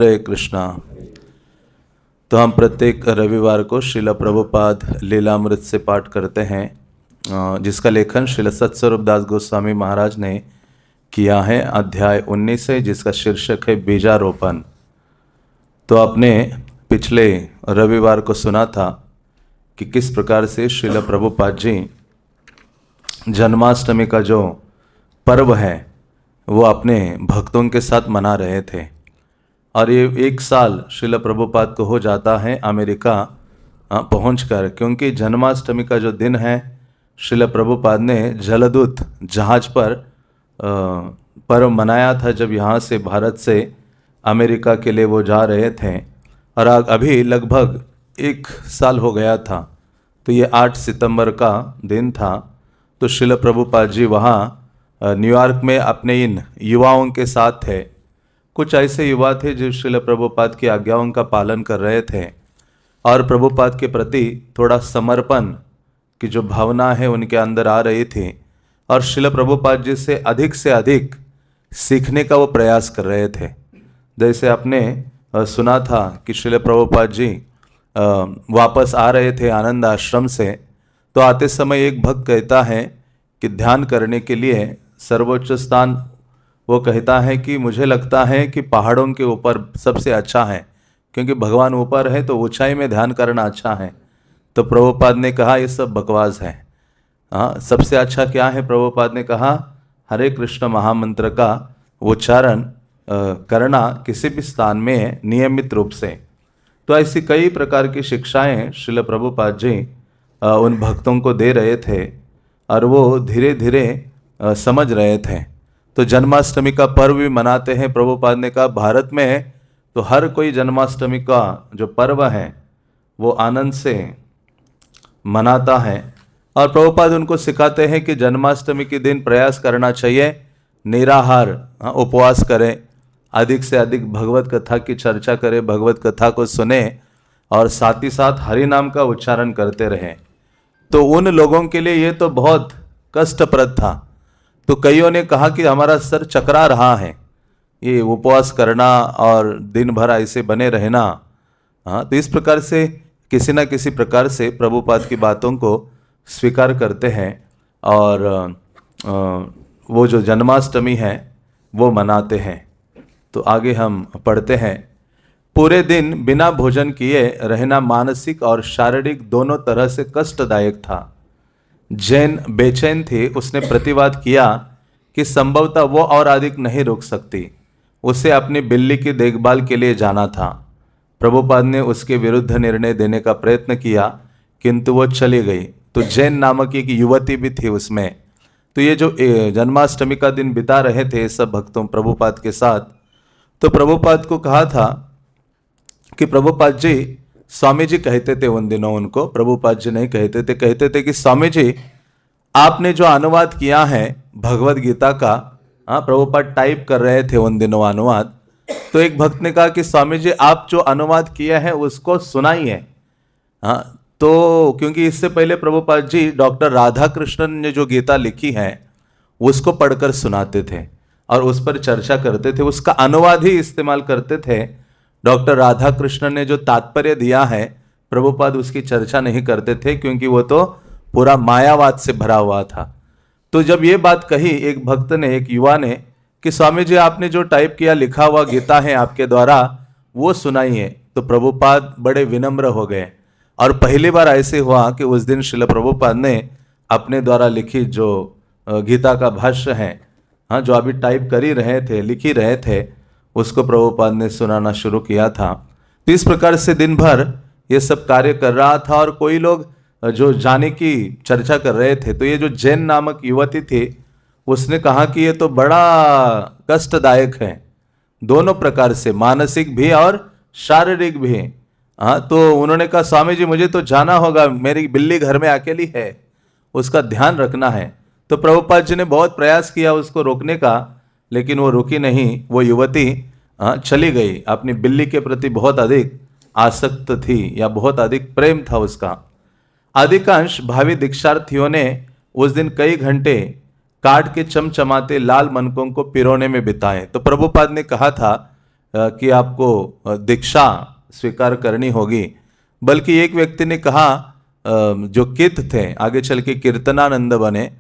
हरे कृष्णा। तो हम प्रत्येक रविवार को श्रील प्रभुपाद लीलामृत से पाठ करते हैं, जिसका लेखन श्रील सत्स्वरूप दास गोस्वामी महाराज ने किया है। अध्याय 19 है, जिसका शीर्षक है बीजारोपण। तो आपने पिछले रविवार को सुना था कि किस प्रकार से श्रील प्रभुपाद जी जन्माष्टमी का जो पर्व है वो अपने भक्तों के साथ मना रहे थे। और ये 1 साल श्रील प्रभुपाद को हो जाता है अमेरिका पहुंचकर, क्योंकि जन्माष्टमी का जो दिन है श्रील प्रभुपाद ने जलदूत जहाज पर पर्व मनाया था, जब यहाँ से भारत से अमेरिका के लिए वो जा रहे थे। और अभी लगभग 1 साल हो गया था। तो ये 8 सितंबर का दिन था। तो श्रील प्रभुपाद जी वहाँ न्यूयॉर्क में अपने इन युवाओं के साथ थे। कुछ ऐसे युवा थे जो श्रील प्रभुपाद की आज्ञाओं का पालन कर रहे थे और प्रभुपाद के प्रति थोड़ा समर्पण की जो भावना है उनके अंदर आ रही थी, और श्रील प्रभुपाद जी से अधिक सीखने का वो प्रयास कर रहे थे। जैसे आपने सुना था कि श्रील प्रभुपाद जी वापस आ रहे थे आनंद आश्रम से। तो आते समय एक भक्त कहता है कि ध्यान करने के लिए सर्वोच्च स्थान वो कहता है कि मुझे लगता है कि पहाड़ों के ऊपर सबसे अच्छा है, क्योंकि भगवान ऊपर है तो ऊंचाई में ध्यान करना अच्छा है। तो प्रभुपाद ने कहा ये सब बकवास है। सबसे अच्छा क्या है? प्रभुपाद ने कहा हरे कृष्ण महामंत्र का उच्चारण करना किसी भी स्थान में नियमित रूप से। तो ऐसी कई प्रकार की शिक्षाएं श्रील प्रभुपाद जी उन भक्तों को दे रहे थे और वो धीरे धीरे समझ रहे थे। तो जन्माष्टमी का पर्व भी मनाते हैं। प्रभुपाद ने कहा भारत में तो हर कोई जन्माष्टमी का जो पर्व है वो आनंद से मनाता है। और प्रभुपाद उनको सिखाते हैं कि जन्माष्टमी के दिन प्रयास करना चाहिए निराहार उपवास करें, अधिक से अधिक भगवत कथा की चर्चा करें, भगवत कथा को सुने और साथ ही साथ हरि नाम का उच्चारण करते रहें। तो उन लोगों के लिए ये तो बहुत कष्टप्रद था। तो कईयों ने कहा कि हमारा सर चकरा रहा है ये उपवास करना और दिन भर ऐसे बने रहना। तो इस प्रकार से किसी न किसी प्रकार से प्रभुपाद की बातों को स्वीकार करते हैं और वो जो जन्माष्टमी है वो मनाते हैं। तो आगे हम पढ़ते हैं। पूरे दिन बिना भोजन किए रहना मानसिक और शारीरिक दोनों तरह से कष्टदायक था। जैन बेचैन थे। उसने प्रतिवाद किया कि संभवतः वो और अधिक नहीं रुक सकती, उसे अपनी बिल्ली की देखभाल के लिए जाना था। प्रभुपाद ने उसके विरुद्ध निर्णय देने का प्रयत्न किया, किंतु वो चली गई। तो जैन नामक एक युवती भी थी उसमें। तो ये जो जन्माष्टमी का दिन बिता रहे थे सब भक्तों प्रभुपाद के साथ, तो प्रभुपाद को कहा था कि प्रभुपाद जी, स्वामी जी कहते थे उन दिनों उनको, प्रभुपाद जी नहीं कहते थे, कहते थे कि स्वामी जी आपने जो अनुवाद किया है भगवत गीता का, प्रभुपाद टाइप कर रहे थे उन दिनों अनुवाद। तो एक भक्त ने कहा कि स्वामी जी आप जो अनुवाद किया है उसको सुनाइए। तो क्योंकि इससे पहले प्रभुपाद जी डॉक्टर राधा कृष्णन ने जो गीता लिखी है उसको पढ़कर सुनाते थे और उस पर चर्चा करते थे, उसका अनुवाद ही इस्तेमाल करते थे। डॉक्टर राधा कृष्णन ने जो तात्पर्य दिया है प्रभुपाद उसकी चर्चा नहीं करते थे, क्योंकि वो तो पूरा मायावाद से भरा हुआ था। तो जब ये बात कही एक भक्त ने, एक युवा ने, कि स्वामी जी आपने जो टाइप किया लिखा हुआ गीता है आपके द्वारा वो सुनाइए, तो प्रभुपाद बड़े विनम्र हो गए। और पहली बार ऐसे हुआ कि उस दिन श्रील प्रभुपाद ने अपने द्वारा लिखी जो गीता का भाष्य है, जो अभी टाइप कर ही रहे थे, लिख ही रहे थे, उसको प्रभुपाद ने सुनाना शुरू किया था। तो इस प्रकार से दिन भर ये सब कार्य कर रहा था और कोई लोग जो जाने की चर्चा कर रहे थे। तो ये जो जैन नामक युवती थी उसने कहा कि ये तो बड़ा कष्टदायक है, दोनों प्रकार से, मानसिक भी और शारीरिक भी। तो उन्होंने कहा स्वामी जी मुझे तो जाना होगा, मेरी बिल्ली घर में अकेली है, उसका ध्यान रखना है। तो प्रभुपाद जी ने बहुत प्रयास किया उसको रोकने का, लेकिन वो रुकी नहीं। वो युवती चली गई। अपनी बिल्ली के प्रति बहुत अधिक आसक्त थी या बहुत अधिक प्रेम था उसका। अधिकांश भावी दीक्षार्थियों ने उस दिन कई घंटे काठ के चमचमाते लाल मनकों को पिरोने में बिताए। तो प्रभुपाद ने कहा था कि आपको दीक्षा स्वीकार करनी होगी, बल्कि एक व्यक्ति ने कहा, जो कित थे, आगे चल के कीर्तनानंद बने,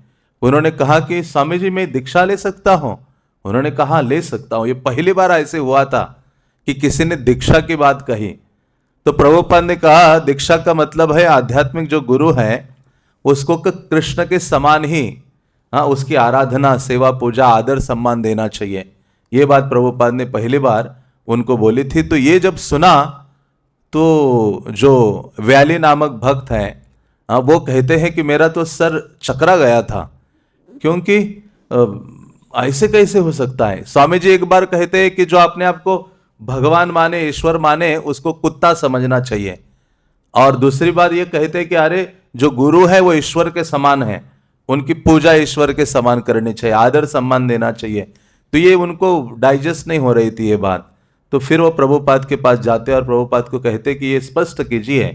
उन्होंने कहा कि स्वामी जी मैं दीक्षा ले सकता हूं? उन्होंने कहा ले सकता हूं। ये पहली बार ऐसे हुआ था कि किसी ने दीक्षा की बात कही। तो प्रभुपाद ने कहा दीक्षा का मतलब है आध्यात्मिक जो गुरु है उसको कृष्ण के समान ही उसकी आराधना, सेवा, पूजा, आदर, सम्मान देना चाहिए। ये बात प्रभुपाद ने पहली बार उनको बोली थी। तो ये जब सुना तो जो व्याली नामक भक्त है वो कहते हैं कि मेरा तो सर चकरा गया था, क्योंकि ऐसे कैसे हो सकता है। स्वामी जी एक बार कहते हैं कि जो अपने आप को भगवान माने, ईश्वर माने, उसको कुत्ता समझना चाहिए। और दूसरी बात ये कहते हैं कि अरे जो गुरु है वो ईश्वर के समान है, उनकी पूजा ईश्वर के समान करनी चाहिए, आदर सम्मान देना चाहिए। तो ये उनको डाइजेस्ट नहीं हो रही थी ये बात। तो फिर वो प्रभुपाद के पास जाते और प्रभुपाद को कहते कि ये स्पष्ट कीजिए।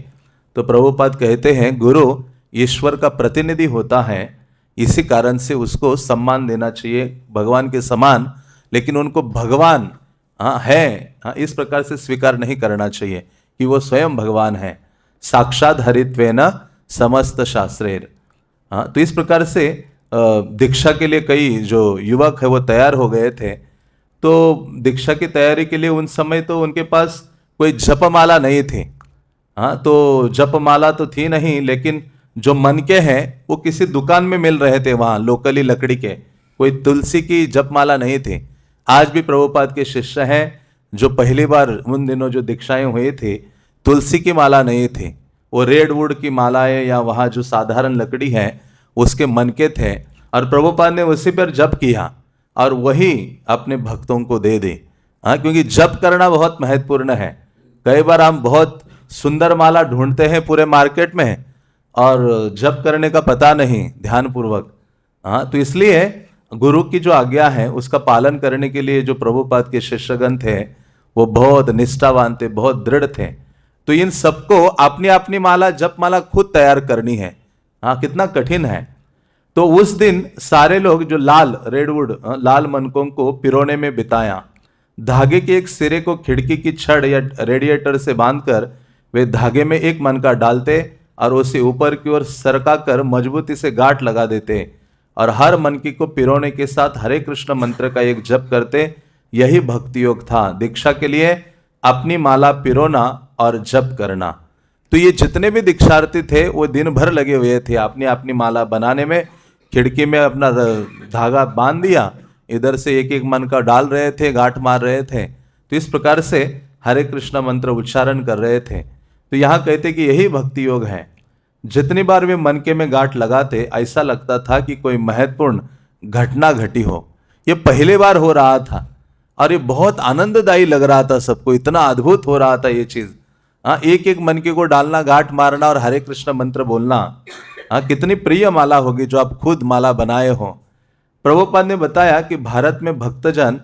तो प्रभुपाद कहते हैं गुरु ईश्वर का प्रतिनिधि होता है, इसी कारण से उसको सम्मान देना चाहिए भगवान के समान, लेकिन उनको भगवान इस प्रकार से स्वीकार नहीं करना चाहिए कि वो स्वयं भगवान है। साक्षात हरित्वेन समस्त शास्त्रेर। तो इस प्रकार से दीक्षा के लिए कई जो युवक है वो तैयार हो गए थे। तो दीक्षा की तैयारी के लिए उन समय तो उनके पास कोई जपमाला नहीं थी। तो जपमाला तो थी नहीं, लेकिन जो मनके हैं वो किसी दुकान में मिल रहे थे वहाँ लोकली लकड़ी के। कोई तुलसी की जपमाला नहीं थी। आज भी प्रभुपाद के शिष्य हैं जो पहली बार उन दिनों जो दीक्षाएं हुई थी, तुलसी की माला नहीं थी, वो रेडवुड की मालाएं या वहाँ जो साधारण लकड़ी है उसके मनके थे। और प्रभुपाद ने उसी पर जप किया और वही अपने भक्तों को दे दी। क्योंकि जप करना बहुत महत्वपूर्ण है। कई बार हम बहुत सुंदर माला ढूंढते हैं पूरे मार्केट में और जप करने का पता नहीं ध्यानपूर्वक। तो इसलिए गुरु की जो आज्ञा है उसका पालन करने के लिए जो प्रभुपाद के शिष्यगण थे वो बहुत निष्ठावान थे, बहुत दृढ़ थे। तो इन सबको अपनी अपनी माला, जप माला खुद तैयार करनी है। कितना कठिन है। तो उस दिन सारे लोग जो लाल रेडवुड लाल मनकों को पिरोने में बिताया। धागे के एक सिरे को खिड़की की छड़ या रेडिएटर से बांधकर वे धागे में एक मनका डालते और उसे ऊपर की ओर सरका कर मजबूती से गांठ लगा देते और हर मनकी को पिरोने के साथ हरे कृष्ण मंत्र का एक जप करते। यही भक्ति योग था। दीक्षा के लिए अपनी माला पिरोना और जप करना। तो ये जितने भी दीक्षार्थी थे वो दिन भर लगे हुए थे अपनी अपनी माला बनाने में। खिड़की में अपना धागा बांध दिया, इधर से एक एक मन का डाल रहे थे, गांठ मार रहे थे। तो इस प्रकार से हरे कृष्ण मंत्र उच्चारण कर रहे थे। तो यहाँ कहते कि यही भक्ति योग है। जितनी बार वे मनके में गांठ लगाते ऐसा लगता था कि कोई महत्वपूर्ण घटना घटी हो। ये पहली बार हो रहा था और ये बहुत आनंददायी लग रहा था सबको, इतना अद्भुत हो रहा था ये चीज। एक एक मनके को डालना, गांठ मारना और हरे कृष्ण मंत्र बोलना। कितनी प्रिय माला होगी जो आप खुद माला बनाए हो। प्रभुपाद ने बताया कि भारत में भक्तजन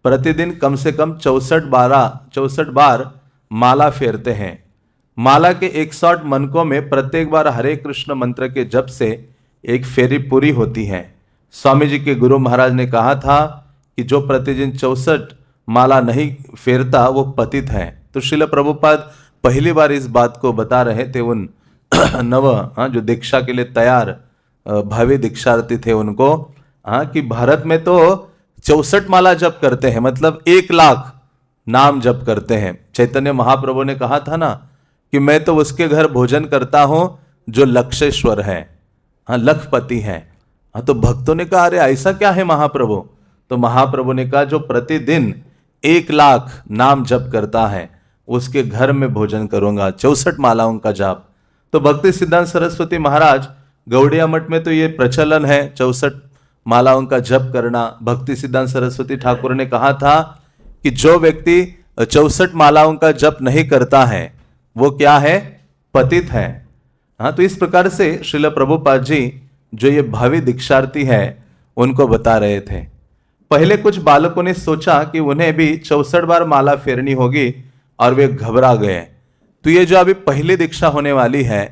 प्रतिदिन कम से कम 64 बार माला फेरते हैं। माला के 61 मनकों में प्रत्येक बार हरे कृष्ण मंत्र के जप से एक फेरी पूरी होती है। स्वामी जी के गुरु महाराज ने कहा था कि जो प्रतिदिन 64 माला नहीं फेरता वो पतित है। तो श्रील प्रभुपाद पहली बार इस बात को बता रहे थे उन जो दीक्षा के लिए तैयार भावी दीक्षार्थी थे उनको, कि भारत में तो 64 माला जप करते हैं, मतलब 1 लाख नाम जप करते हैं। चैतन्य महाप्रभु ने कहा था ना कि मैं तो उसके घर भोजन करता हूं जो लक्षेश्वर है, लखपति है। तो भक्तों ने कहा अरे ऐसा क्या है महाप्रभु? तो महाप्रभु ने कहा जो प्रतिदिन 1 लाख नाम जप करता है उसके घर में भोजन करूंगा, 64 मालाओं का जाप। तो भक्ति सिद्धांत सरस्वती महाराज गौड़िया मठ में तो ये प्रचलन है 64 मालाओं का जप करना। भक्ति सिद्धांत सरस्वती ठाकुर ने कहा था कि जो व्यक्ति 64 मालाओं का जप नहीं करता है वो क्या है? पतित है। तो इस प्रकार से श्रील प्रभुपाद जी जो ये भावी दीक्षार्थी है उनको बता रहे थे। पहले कुछ बालकों ने सोचा कि उन्हें भी 64 बार माला फेरनी होगी और वे घबरा गए। तो ये जो अभी पहली दीक्षा होने वाली है,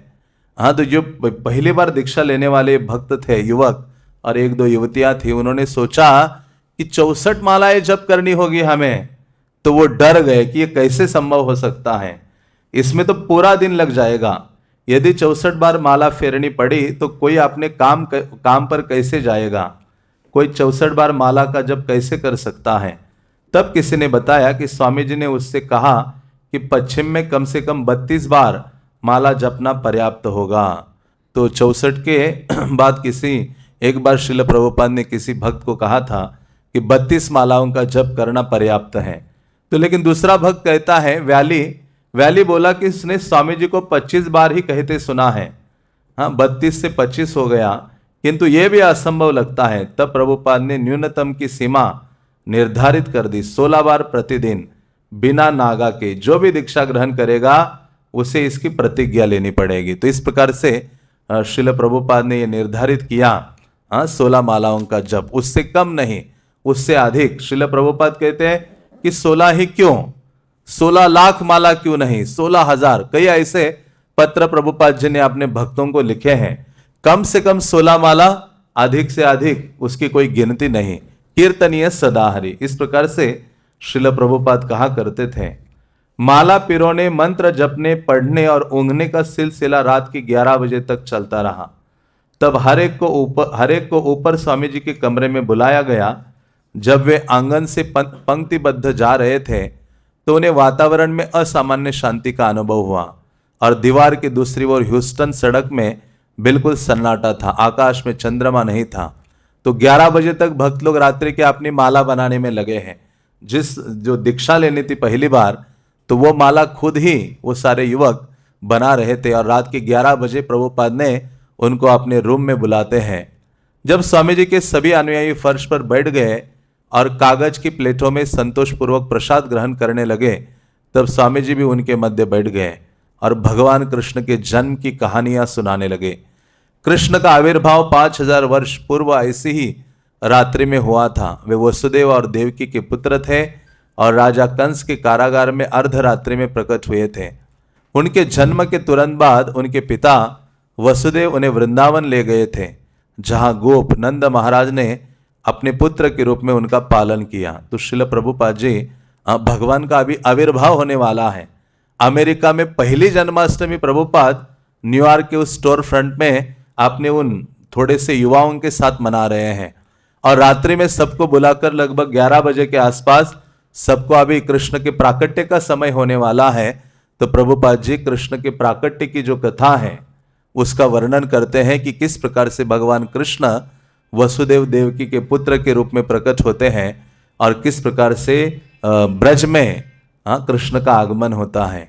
तो जो पहली बार दीक्षा लेने वाले भक्त थे, युवक और 1-2 युवतियां थी, उन्होंने सोचा कि 64 मालाएं जप करनी होगी हमें। तो वो डर गए कि ये कैसे संभव हो सकता है, इसमें तो पूरा दिन लग जाएगा। यदि 64 बार माला फेरनी पड़ी तो कोई अपने काम पर कैसे जाएगा, कोई 64 बार माला का जप कैसे कर सकता है। तब किसी ने बताया कि स्वामी जी ने उससे कहा कि पश्चिम में कम से कम 32 बार माला जपना पर्याप्त होगा। तो 64 के बाद एक बार श्रील प्रभुपाद ने किसी भक्त को कहा था कि 32 मालाओं का जप करना पर्याप्त है। तो लेकिन दूसरा भक्त कहता है, वैली बोला कि उसने स्वामी जी को 25 बार ही कहते सुना है। हाँ, 32 से 25 हो गया, किंतु यह भी असंभव लगता है। तब प्रभुपाद ने न्यूनतम की सीमा निर्धारित कर दी, 16 बार प्रतिदिन बिना नागा के जो भी दीक्षा ग्रहण करेगा उसे इसकी प्रतिज्ञा लेनी पड़ेगी। तो इस प्रकार से श्रील प्रभुपाद ने यह निर्धारित किया 16 मालाओं का जप, उससे कम नहीं, उससे अधिक। श्रील प्रभुपाद कहते हैं कि 16 ही क्यों, 16 लाख माला क्यों नहीं, 16,000। कई ऐसे पत्र प्रभुपाद जी ने अपने भक्तों को लिखे हैं। कम से कम 16 माला, अधिक से अधिक उसकी कोई गिनती नहीं। कीर्तनीय सदाहरि, इस प्रकार से श्रील प्रभुपाद कहा करते थे। माला पिरोने, मंत्र जपने, पढ़ने और ऊँघने का सिलसिला रात की 11 बजे तक चलता रहा। तब हर एक को ऊपर स्वामी जी के कमरे में बुलाया गया। जब वे आंगन से पंक्तिबद्ध जा रहे थे तो उन्हें वातावरण में असामान्य शांति का अनुभव हुआ और दीवार की दूसरी ओर ह्यूस्टन सड़क में बिल्कुल सन्नाटा था, आकाश में चंद्रमा नहीं था। तो 11 बजे तक भक्त लोग रात्रि के अपनी माला बनाने में लगे हैं। जो दीक्षा लेनी थी पहली बार, तो वो माला खुद ही वो सारे युवक बना रहे थे और रात के 11 बजे प्रभुपाद ने उनको अपने रूम में बुलाते हैं। जब स्वामी जी के सभी अनुयायी फर्श पर बैठ गए और कागज की प्लेटों में संतोषपूर्वक प्रसाद ग्रहण करने लगे, तब स्वामी जी भी उनके मध्य बैठ गए और भगवान कृष्ण के जन्म की कहानियां सुनाने लगे। कृष्ण का आविर्भाव 5000 वर्ष पूर्व ऐसी ही रात्रि में हुआ था। वे वसुदेव और देवकी के पुत्र थे और राजा कंस के कारागार में अर्धरात्रि में प्रकट हुए थे। उनके जन्म के तुरंत बाद उनके पिता वसुदेव उन्हें वृंदावन ले गए थे, जहां गोप नंद महाराज ने अपने पुत्र के रूप में उनका पालन किया। तो श्रील प्रभुपाद जी, भगवान का अभी आविर्भाव होने वाला है। अमेरिका में पहली जन्माष्टमी प्रभुपाद न्यूयॉर्क के उस स्टोर फ्रंट में अपने उन थोड़े से युवाओं के साथ मना रहे हैं और रात्रि में सबको बुलाकर लगभग 11 बजे के आसपास सबको अभी कृष्ण के प्राकट्य का समय होने वाला है। तो प्रभुपाद जी कृष्ण के प्राकट्य की जो कथा है उसका वर्णन करते हैं कि किस प्रकार से भगवान कृष्ण वसुदेव देवकी के पुत्र के रूप में प्रकट होते हैं और किस प्रकार से ब्रज में कृष्ण का आगमन होता है।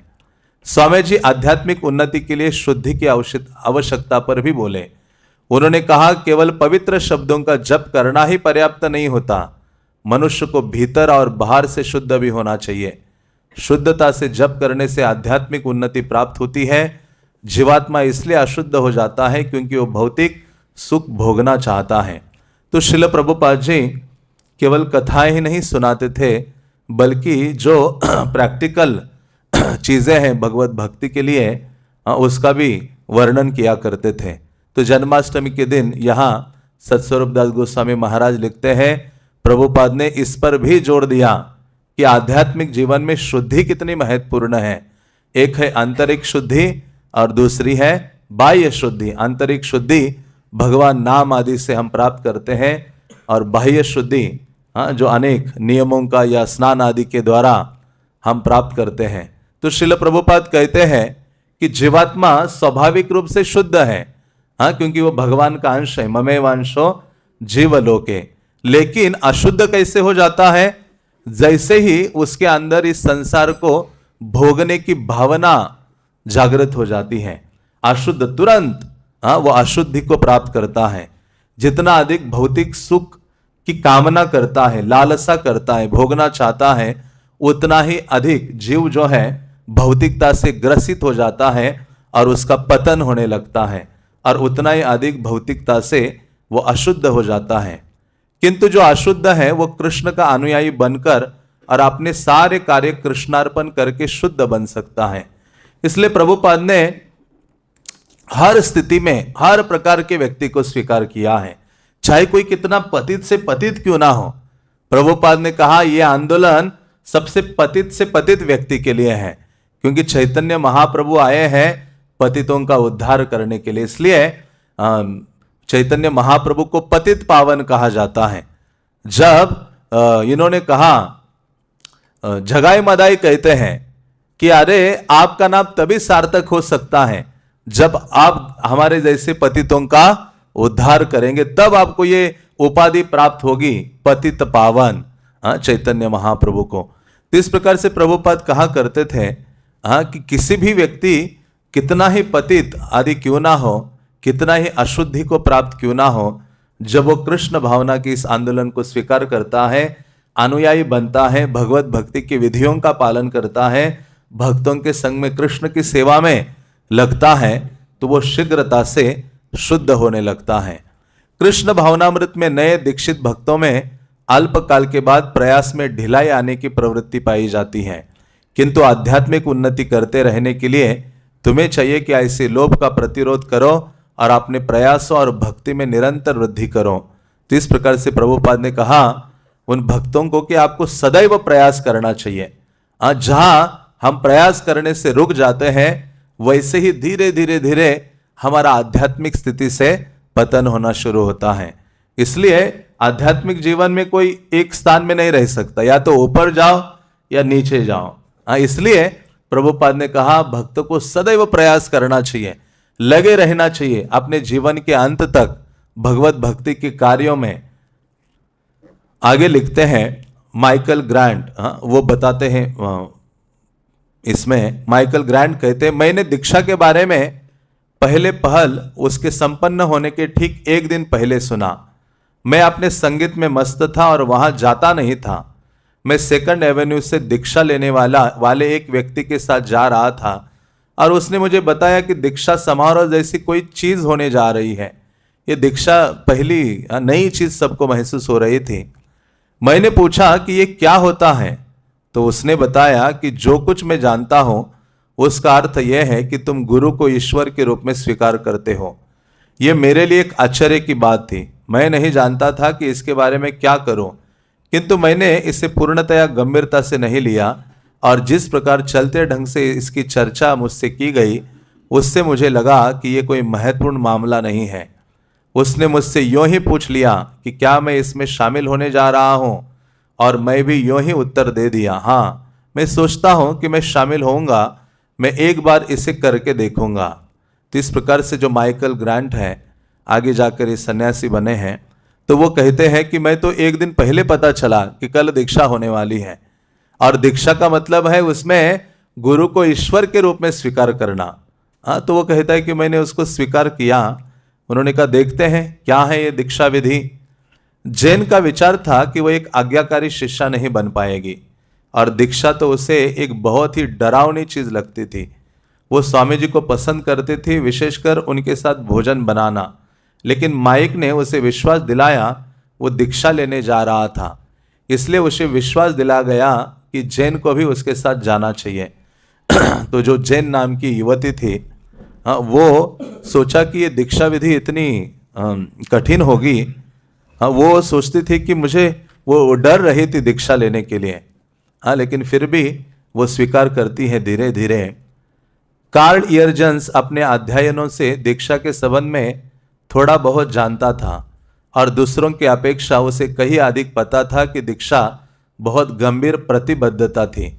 स्वामी जी आध्यात्मिक उन्नति के लिए शुद्धि की आवश्यकता पर भी बोले। उन्होंने कहा, केवल पवित्र शब्दों का जप करना ही पर्याप्त नहीं होता, मनुष्य को भीतर और बाहर से शुद्ध भी होना चाहिए। शुद्धता से जप करने से आध्यात्मिक उन्नति प्राप्त होती है। जीवात्मा इसलिए अशुद्ध हो जाता है क्योंकि वो भौतिक सुख भोगना चाहता है। तो श्रील प्रभुपाद जी केवल कथाएं ही नहीं सुनाते थे, बल्कि जो प्रैक्टिकल चीजें हैं भगवत भक्ति के लिए उसका भी वर्णन किया करते थे। तो जन्माष्टमी के दिन यहाँ सतस्वरूप दास गोस्वामी महाराज लिखते हैं, प्रभुपाद ने इस पर भी जोर दिया कि आध्यात्मिक जीवन में शुद्धि कितनी महत्वपूर्ण है। एक है आंतरिक शुद्धि और दूसरी है बाह्य शुद्धि। आंतरिक शुद्धि भगवान नाम आदि से हम प्राप्त करते हैं और बाह्य शुद्धि जो अनेक नियमों का या स्नान आदि के द्वारा हम प्राप्त करते हैं। तो श्रील प्रभुपाद कहते हैं कि जीवात्मा स्वाभाविक रूप से शुद्ध है, क्योंकि वो भगवान का अंश है, ममेवांशो जीवलोके। लेकिन अशुद्ध कैसे हो जाता है? जैसे ही उसके अंदर इस संसार को भोगने की भावना जागृत हो जाती है, अशुद्ध तुरंत वो अशुद्धि को प्राप्त करता है। जितना अधिक भौतिक सुख की कामना करता है, लालसा करता है, भोगना चाहता है, उतना ही अधिक जीव जो है भौतिकता से ग्रसित हो जाता है और उसका पतन होने लगता है और उतना ही अधिक भौतिकता से वो अशुद्ध हो जाता है। किंतु जो अशुद्ध है वो कृष्ण का अनुयायी बनकर और अपने सारे कार्य कृष्णार्पण करके शुद्ध बन सकता है। इसलिए प्रभुपाद ने हर स्थिति में हर प्रकार के व्यक्ति को स्वीकार किया है, चाहे कोई कितना पतित से पतित क्यों ना हो। प्रभुपाद ने कहा, यह आंदोलन सबसे पतित से पतित व्यक्ति के लिए है, क्योंकि चैतन्य महाप्रभु आए हैं पतितों का उद्धार करने के लिए। इसलिए चैतन्य महाप्रभु को पतित पावन कहा जाता है। जब इन्होंने कहा, जगाई मदाई कहते हैं कि अरे आपका नाम तभी सार्थक हो सकता है जब आप हमारे जैसे पतितों का उद्धार करेंगे, तब आपको ये उपाधि प्राप्त होगी, पतित पावन चैतन्य महाप्रभु को। तो इस प्रकार से प्रभुपाद कहा करते थे कि किसी भी व्यक्ति कितना ही पतित आदि क्यों ना हो, कितना ही अशुद्धि को प्राप्त क्यों ना हो, जब वो कृष्ण भावना की इस आंदोलन को स्वीकार करता है, अनुयायी बनता है, भगवत भक्ति की विधियों का पालन करता है, भक्तों के संग में कृष्ण की सेवा में लगता है, तो वो शीघ्रता से शुद्ध होने लगता है। कृष्ण भावनामृत में नए दीक्षित भक्तों में अल्पकाल के बाद प्रयास में ढिलाई आने की प्रवृत्ति पाई जाती है, किंतु आध्यात्मिक उन्नति करते रहने के लिए तुम्हें चाहिए कि ऐसे लोभ का प्रतिरोध करो और अपने प्रयासों और भक्ति में निरंतर वृद्धि करो। तो इस प्रकार से प्रभुपाद ने कहा उन भक्तों को कि आपको सदैव प्रयास करना चाहिए। जहां हम प्रयास करने से रुक जाते हैं, वैसे ही धीरे धीरे धीरे हमारा आध्यात्मिक स्थिति से पतन होना शुरू होता है। इसलिए आध्यात्मिक जीवन में कोई एक स्थान में नहीं रह सकता, या तो ऊपर जाओ या नीचे जाओ। इसलिए प्रभुपाद ने कहा भक्तों को सदैव प्रयास करना चाहिए, लगे रहना चाहिए अपने जीवन के अंत तक भगवत भक्ति के कार्यों में। आगे लिखते हैं माइकल ग्रांट, वो बताते हैं इसमें माइकल ग्रांट कहते हैं, मैंने दीक्षा के बारे में पहले पहल उसके संपन्न होने के ठीक एक दिन पहले सुना। मैं अपने संगीत में मस्त था और वहां जाता नहीं था। मैं सेकंड एवेन्यू से दीक्षा लेने वाले एक व्यक्ति के साथ जा रहा था और उसने मुझे बताया कि दीक्षा समारोह जैसी कोई चीज होने जा रही है। ये दीक्षा पहली नई चीज सबको महसूस हो रही थी। मैंने पूछा कि ये क्या होता है, तो उसने बताया कि जो कुछ मैं जानता हूं उसका अर्थ यह है कि तुम गुरु को ईश्वर के रूप में स्वीकार करते हो। यह मेरे लिए एक आश्चर्य की बात थी। मैं नहीं जानता था कि इसके बारे में क्या करूं, किंतु मैंने इसे पूर्णतया गंभीरता से नहीं लिया और जिस प्रकार चलते ढंग से इसकी चर्चा मुझसे की गई, उससे मुझे लगा कि यह कोई महत्वपूर्ण मामला नहीं है। उसने मुझसे यूं ही पूछ लिया कि क्या मैं इसमें शामिल होने जा रहा हूं, और मैं भी यूं ही उत्तर दे दिया, हाँ, मैं सोचता हूं कि मैं शामिल होऊंगा, मैं एक बार इसे करके देखूंगा। तो इस प्रकार से जो माइकल ग्रांट है, आगे जाकर ये सन्यासी बने हैं, तो वो कहते हैं कि मैं तो एक दिन पहले पता चला कि कल दीक्षा होने वाली है, और दीक्षा का मतलब है उसमें गुरु को ईश्वर के रूप में स्वीकार करना। तो वो कहता है कि मैंने उसको स्वीकार किया। उन्होंने कहा देखते हैं क्या है ये दीक्षा विधि। जैन का विचार था कि वो एक आज्ञाकारी शिष्या नहीं बन पाएगी, और दीक्षा तो उसे एक बहुत ही डरावनी चीज लगती थी। वो स्वामी जी को पसंद करती थी, विशेषकर उनके साथ भोजन बनाना, लेकिन माइक ने उसे विश्वास दिलाया वो दीक्षा लेने जा रहा था, इसलिए उसे विश्वास दिला गया कि जैन को भी उसके साथ जाना चाहिए। तो जो जैन नाम की युवती थी, वो सोचा कि ये दीक्षा विधि इतनी कठिन होगी। वो सोचती थी कि वो डर रही थी दीक्षा लेने के लिए, लेकिन फिर भी वो स्वीकार करती है धीरे धीरे। कार्ल इयरजन्स अपने अध्ययनों से दीक्षा के संबंध में थोड़ा बहुत जानता था, और दूसरों की अपेक्षा उसे कहीं अधिक पता था कि दीक्षा बहुत गंभीर प्रतिबद्धता थी।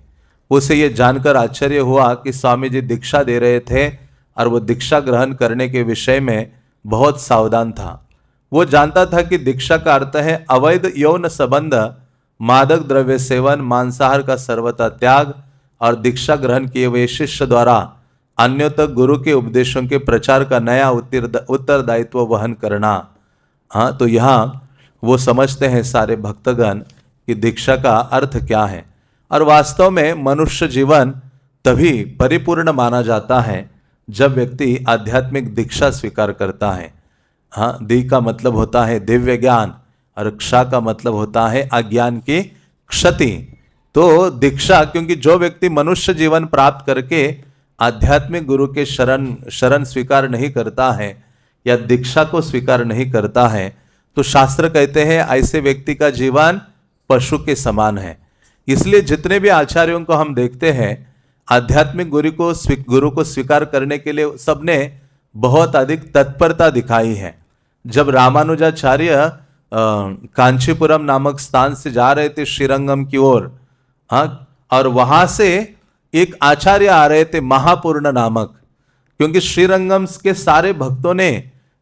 उसे ये जानकर आश्चर्य हुआ कि स्वामी जी दीक्षा दे रहे थे और वो दीक्षा ग्रहण करने के विषय में बहुत सावधान था। वो जानता था कि दीक्षा का अर्थ है अवैध यौन संबंध, मादक द्रव्य सेवन, मांसाहार का सर्वथा त्याग, और दीक्षा ग्रहण किए हुए शिष्य द्वारा अन्यों तक गुरु के उपदेशों के प्रचार का नया उत्तरदायित्व वहन करना। तो यहाँ वो समझते हैं सारे भक्तगण कि दीक्षा का अर्थ क्या है, और वास्तव में मनुष्य जीवन तभी परिपूर्ण माना जाता है जब व्यक्ति आध्यात्मिक दीक्षा स्वीकार करता है। दी का मतलब होता है दिव्य ज्ञान, औरक्षा का मतलब होता है अज्ञान की क्षति। तो दीक्षा, क्योंकि जो व्यक्ति मनुष्य जीवन प्राप्त करके आध्यात्मिक गुरु के शरण स्वीकार नहीं करता है या दीक्षा को स्वीकार नहीं करता है, तो शास्त्र कहते हैं ऐसे व्यक्ति का जीवन पशु के समान है। इसलिए जितने भी आचार्यों को हम देखते हैं, आध्यात्मिक गुरु को स्वीकार करने के लिए सबने बहुत अधिक तत्परता दिखाई है। जब रामानुजाचार्य कांचीपुरम नामक स्थान से जा रहे थे श्रीरंगम की ओर, हाँ, और वहां से एक आचार्य आ रहे थे महापूर्ण नामक, क्योंकि श्रीरंगम के सारे भक्तों ने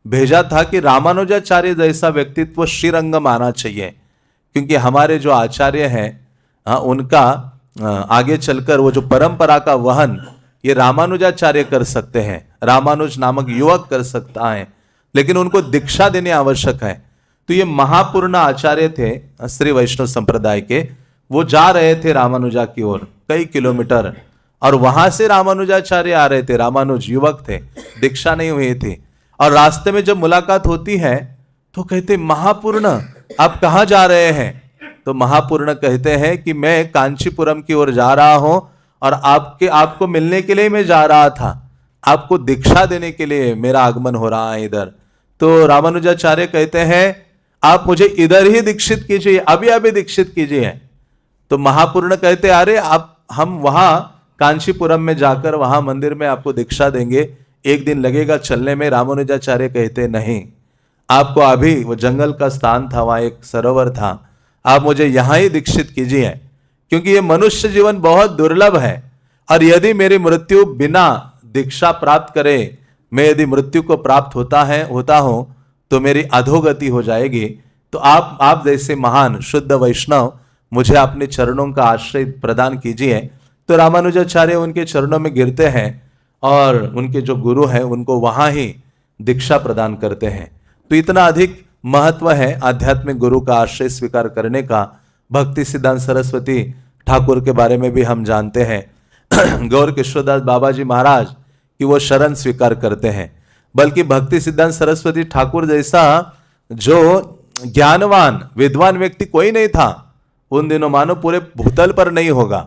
भेजा था कि रामानुजाचार्य जैसा व्यक्तित्व श्रीरंगम आना चाहिए, क्योंकि हमारे जो आचार्य हैं उनका आगे चलकर वो जो परंपरा का वहन ये रामानुजाचार्य कर सकते हैं, रामानुज नामक युवक कर सकता है, लेकिन उनको दीक्षा देनी आवश्यक है। तो ये महापूर्ण आचार्य थे श्री वैष्णव संप्रदाय के, वो जा रहे थे रामानुजा की ओर कई किलोमीटर, और वहां से रामानुजाचार्य आ रहे थे, रामानुज युवक थे, दीक्षा नहीं हुई थी। और रास्ते में जब मुलाकात होती है तो कहते, महापूर्ण आप कहाँ जा रहे हैं? तो महापूर्ण कहते हैं कि मैं कांचीपुरम की ओर जा रहा हूं और आपको मिलने के लिए मैं जा रहा था, आपको दीक्षा देने के लिए मेरा आगमन हो रहा है इधर। तो रामानुजाचार्य कहते हैं आप मुझे इधर ही दीक्षित कीजिए, अभी अभी दीक्षित कीजिए। तो महापूर्ण कहते अरे हम वहां कांचीपुरम में जाकर वहां मंदिर में आपको दीक्षा देंगे, एक दिन लगेगा चलने में। रामानुजाचार्य कहते नहीं, आपको अभी, वो जंगल का स्थान था, वहां एक सरोवर था, आप मुझे यहां ही दीक्षित कीजिए, क्योंकि ये मनुष्य जीवन बहुत दुर्लभ है, और यदि मेरी मृत्यु बिना दीक्षा प्राप्त करे, मैं यदि मृत्यु को प्राप्त होता हूं तो मेरी अधोगति हो जाएगी। तो आप जैसे महान शुद्ध वैष्णव मुझे अपने चरणों का आश्रय प्रदान कीजिए। तो रामानुजाचार्य उनके चरणों में गिरते हैं और उनके जो गुरु हैं उनको वहां ही दीक्षा प्रदान करते हैं। तो इतना अधिक महत्व है आध्यात्मिक गुरु का आश्रय स्वीकार करने का। भक्ति सिद्धांत सरस्वती ठाकुर के बारे में भी हम जानते हैं गौर किशोरदास बाबा जी महाराज कि वो शरण स्वीकार करते हैं, बल्कि भक्ति सिद्धांत सरस्वती ठाकुर जैसा जो ज्ञानवान विद्वान व्यक्ति कोई नहीं था उन दिनों, मानो पूरे भूतल पर नहीं होगा।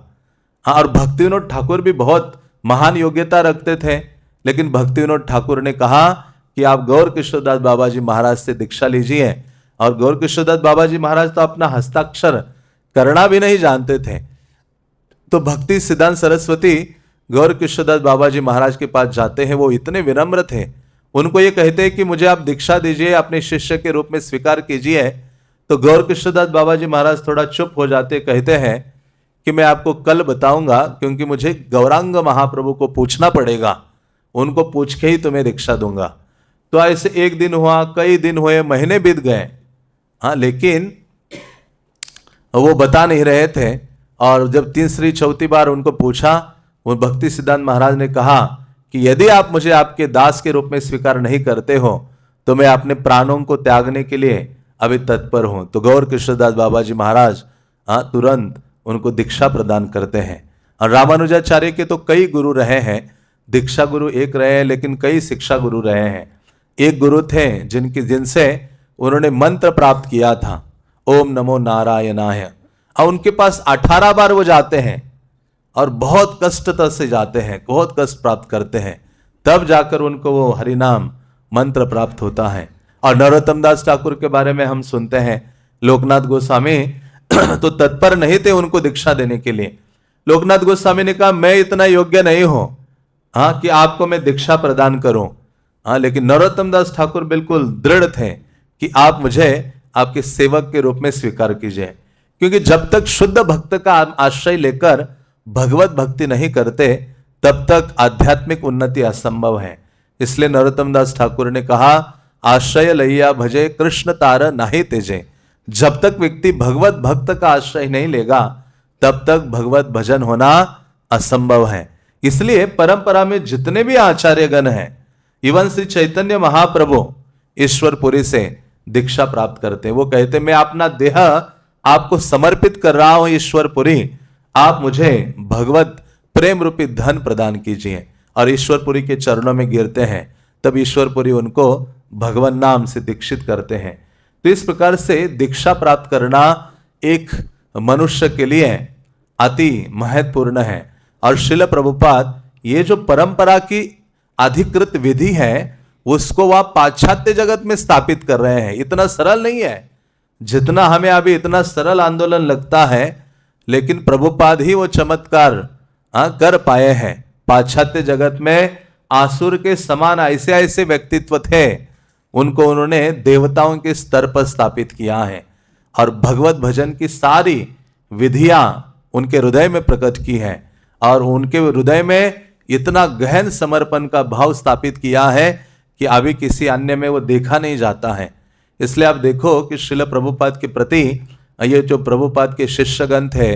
हाँ, और भक्ति विनोद ठाकुर भी बहुत महान योग्यता रखते थे, लेकिन भक्ति विनोद ठाकुर ने कहा कि आप गौर किशोरदास बाबा जी महाराज से दीक्षा लीजिए। और गौर किशोरदास बाबा जी महाराज तो अपना हस्ताक्षर करना भी नहीं जानते थे। तो भक्ति सिद्धांत सरस्वती गौर किशोरदास बाबा जी महाराज के पास जाते हैं, वो इतने विनम्र थे, उनको ये कहते हैं कि मुझे आप दीक्षा दीजिए, अपने शिष्य के रूप में स्वीकार कीजिए। तो गौर किशोरदास बाबा जी महाराज थोड़ा चुप हो जाते, कहते हैं कि मैं आपको कल बताऊंगा, क्योंकि मुझे गौरांग महाप्रभु को पूछना पड़ेगा, उनको पूछ के ही तुम्हें दीक्षा दूंगा। तो ऐसे एक दिन हुआ, कई दिन हुए, महीने बीत गए, हाँ, लेकिन वो बता नहीं रहे थे। और जब तीसरी चौथी बार उनको पूछा, वो भक्ति सिद्धांत महाराज ने कहा कि यदि आप मुझे आपके दास के रूप में स्वीकार नहीं करते हो तो मैं अपने प्राणों को त्यागने के लिए अभी तत्पर हूं। तो गौर किशोरदास बाबा जी महाराज तुरंत उनको दीक्षा प्रदान करते हैं। और रामानुजाचार्य के तो कई गुरु रहे हैं, दीक्षा गुरु एक रहे हैं, लेकिन कई शिक्षा गुरु रहे हैं। एक गुरु थे जिनसे उन्होंने मंत्र प्राप्त किया था, ओम नमो नारायणाय, और उनके पास 18 बार वो जाते हैं और बहुत कष्टता से जाते हैं, बहुत कष्ट प्राप्त करते हैं, तब जाकर उनको वो हरिनाम मंत्र प्राप्त होता है। और नरोत्तम दास ठाकुर के बारे में हम सुनते हैं, लोकनाथ गोस्वामी तो तत्पर नहीं थे उनको दीक्षा देने के लिए। लोकनाथ गोस्वामी ने कहा मैं इतना योग्य नहीं हूं, हाँ, कि आपको मैं दीक्षा प्रदान करूं, हाँ, लेकिन नरोत्तम दास ठाकुर बिल्कुल दृढ़ थे कि आप मुझे आपके सेवक के रूप में स्वीकार कीजिए, क्योंकि जब तक शुद्ध भक्त का आश्रय लेकर भगवत भक्ति नहीं करते तब तक आध्यात्मिक उन्नति असंभव है। इसलिए नरोत्तम दास ठाकुर ने कहा, आश्रय लैया भजे कृष्ण तार नाही तेजे। जब तक व्यक्ति भगवत भक्त का आश्रय नहीं लेगा तब तक भगवत भजन होना असंभव है। इसलिए परंपरा में जितने भी आचार्यगण हैं, इवन श्री चैतन्य महाप्रभु ईश्वरपुरी से दीक्षा प्राप्त करते हैं। वो कहते मैं अपना देह आपको समर्पित कर रहा हूं ईश्वरपुरी, आप मुझे भगवत प्रेम रूपी धन प्रदान कीजिए। और ईश्वरपुरी के चरणों में गिरते हैं, तब ईश्वरपुरी उनको भगवान नाम से दीक्षित करते हैं। तो इस प्रकार से दीक्षा प्राप्त करना एक मनुष्य के लिए अति महत्वपूर्ण है। और श्रील प्रभुपाद ये जो परंपरा की अधिकृत विधि है उसको वह पाश्चात्य जगत में स्थापित कर रहे हैं। इतना सरल नहीं है जितना हमें अभी इतना सरल आंदोलन लगता है। लेकिन प्रभुपाद ही वो चमत्कार कर पाए हैं। पाश्चात्य जगत में आसुर के समान ऐसे ऐसे व्यक्तित्व थे, उनको उन्होंने देवताओं के स्तर पर स्थापित किया है और भगवत भजन की सारी विधियां उनके हृदय में प्रकट की है और उनके हृदय में इतना गहन समर्पण का भाव स्थापित किया है कि अभी किसी अन्य में वो देखा नहीं जाता है। इसलिए आप देखो कि श्रील प्रभुपाद के प्रति ये जो प्रभुपाद के शिष्यगण थे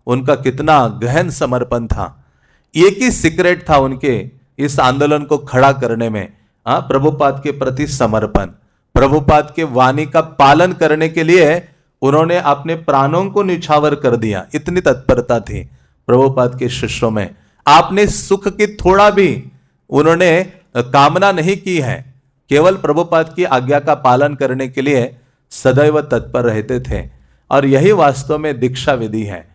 उनका कितना गहन समर्पण था। एक ही सीक्रेट था उनके इस आंदोलन को खड़ा करने में, प्रभुपाद के प्रति समर्पण। प्रभुपाद के वाणी का पालन करने के लिए उन्होंने अपने प्राणों को निछावर कर दिया, इतनी तत्परता थी प्रभुपाद के शिष्यों में। आपने सुख की थोड़ा भी उन्होंने कामना नहीं की है, केवल प्रभुपाद की आज्ञा का पालन करने के लिए सदैव तत्पर रहते थे। और यही वास्तव में दीक्षा विधि है।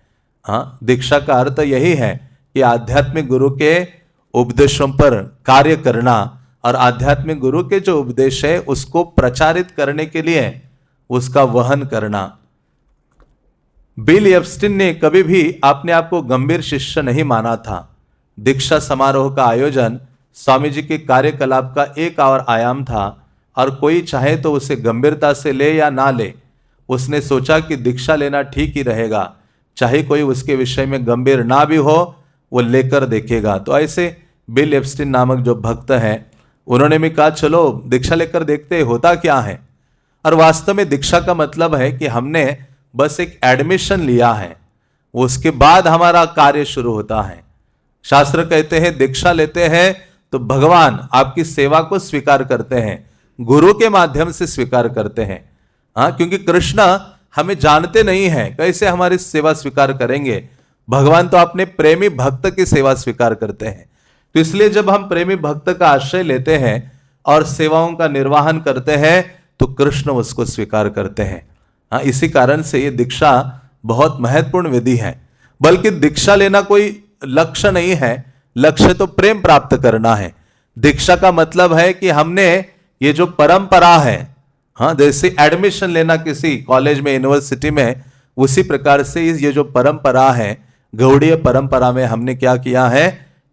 दीक्षा का अर्थ यही है कि आध्यात्मिक गुरु के उपदेशों पर कार्य करना और आध्यात्मिक गुरु के जो उपदेश है उसको प्रचारित करने के लिए उसका वहन करना। बिल एप्स्टीन ने कभी भी अपने आप को गंभीर शिष्य नहीं माना था। दीक्षा समारोह का आयोजन स्वामी जी के कार्यकलाप का एक और आयाम था और कोई चाहे तो उसे गंभीरता से ले या ना ले, उसने सोचा कि दीक्षा लेना ठीक ही रहेगा, चाहे कोई उसके विषय में गंभीर ना भी हो वो लेकर देखेगा। तो ऐसे बिल एप्स्टीन नामक जो भक्त हैं उन्होंने भी कहा चलो दीक्षा लेकर देखते होता क्या है। और वास्तव में दीक्षा का मतलब है कि हमने बस एक एडमिशन लिया है, उसके बाद हमारा कार्य शुरू होता है। शास्त्र कहते हैं दीक्षा लेते हैं तो भगवान आपकी सेवा को स्वीकार करते हैं, गुरु के माध्यम से स्वीकार करते हैं। क्योंकि कृष्ण हमें जानते नहीं हैं, कैसे हमारी सेवा स्वीकार करेंगे। भगवान तो अपने प्रेमी भक्त की सेवा स्वीकार करते हैं। तो इसलिए जब हम प्रेमी भक्त का आश्रय लेते हैं और सेवाओं का निर्वहन करते हैं तो कृष्ण उसको स्वीकार करते हैं। इसी कारण से ये दीक्षा बहुत महत्वपूर्ण विधि है। बल्कि दीक्षा लेना कोई लक्ष्य नहीं है, लक्ष्य तो प्रेम प्राप्त करना है। दीक्षा का मतलब है कि हमने ये जो परंपरा है, जैसे एडमिशन लेना किसी कॉलेज में यूनिवर्सिटी में, उसी प्रकार से ये जो परंपरा है गौड़ीय परंपरा में हमने क्या किया है,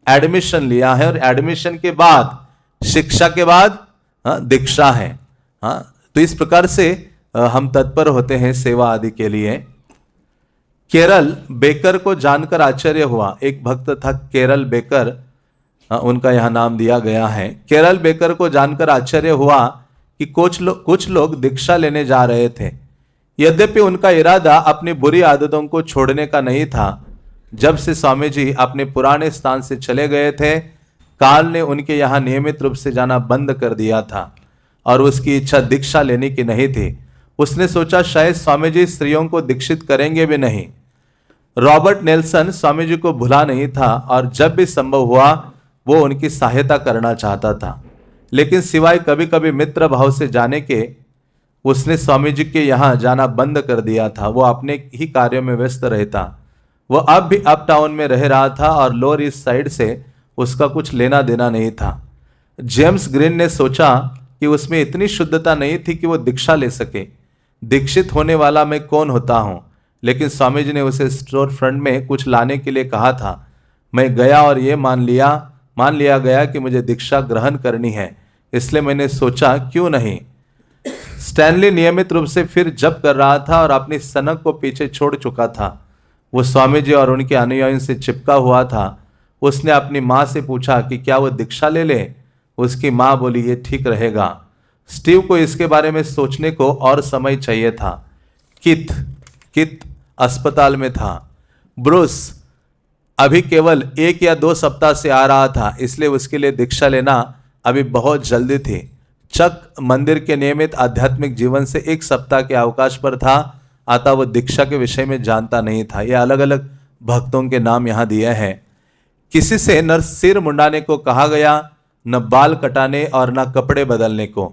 एडमिशन लिया है। और एडमिशन के बाद शिक्षा के बाद दीक्षा है। तो इस प्रकार से हम तत्पर होते हैं सेवा आदि के लिए। केरल बेकर को जानकर आश्चर्य हुआ। एक भक्त था केरल बेकर, उनका यहां नाम दिया गया है। केरल बेकर को जानकर आश्चर्य हुआ कि कुछ लोग दीक्षा लेने जा रहे थे। यद्यपि उनका इरादा अपनी बुरी आदतों को छोड़ने का नहीं था। जब से स्वामी जी अपने पुराने स्थान से चले गए थे, काल ने उनके यहाँ नियमित रूप से जाना बंद कर दिया था और उसकी इच्छा दीक्षा लेने की नहीं थी। उसने सोचा शायद स्वामी जी स्त्रियों को दीक्षित करेंगे भी नहीं। रॉबर्ट नेल्सन स्वामी जी को भुला नहीं था और जब भी संभव हुआ वो उनकी सहायता करना चाहता था, लेकिन सिवाय कभी कभी मित्र भाव से जाने के उसने स्वामी जी के यहाँ जाना बंद कर दिया था। वो अपने ही कार्यों में व्यस्त रहता। वह अब भी अप टाउन में रह रहा था और लोअर ईस्ट साइड से उसका कुछ लेना देना नहीं था। जेम्स ग्रीन ने सोचा कि उसमें इतनी शुद्धता नहीं थी कि वो दीक्षा ले सके। दीक्षित होने वाला मैं कौन होता हूँ, लेकिन स्वामी जी ने उसे स्टोर फ्रंट में कुछ लाने के लिए कहा था। मैं गया और ये मान लिया गया कि मुझे दीक्षा ग्रहण करनी है, इसलिए मैंने सोचा क्यों नहीं। स्टैनली नियमित रूप से फिर जप कर रहा था और अपनी सनक को पीछे छोड़ चुका था। वो स्वामी जी और उनके अनुयायियों से चिपका हुआ था। उसने अपनी माँ से पूछा कि क्या वो दीक्षा ले ले। उसकी माँ बोली ये ठीक रहेगा। स्टीव को इसके बारे में सोचने को और समय चाहिए था। कित अस्पताल में था। ब्रूस अभी केवल 1 या 2 सप्ताह से आ रहा था, इसलिए उसके लिए दीक्षा लेना अभी बहुत जल्दी थी। चक मंदिर के नियमित आध्यात्मिक जीवन से 1 सप्ताह के अवकाश पर था, अतः वह दीक्षा के विषय में जानता नहीं था। ये अलग अलग भक्तों के नाम यहाँ दिए हैं। किसी से न सिर मुंडाने को कहा गया, न बाल कटाने और न कपड़े बदलने को।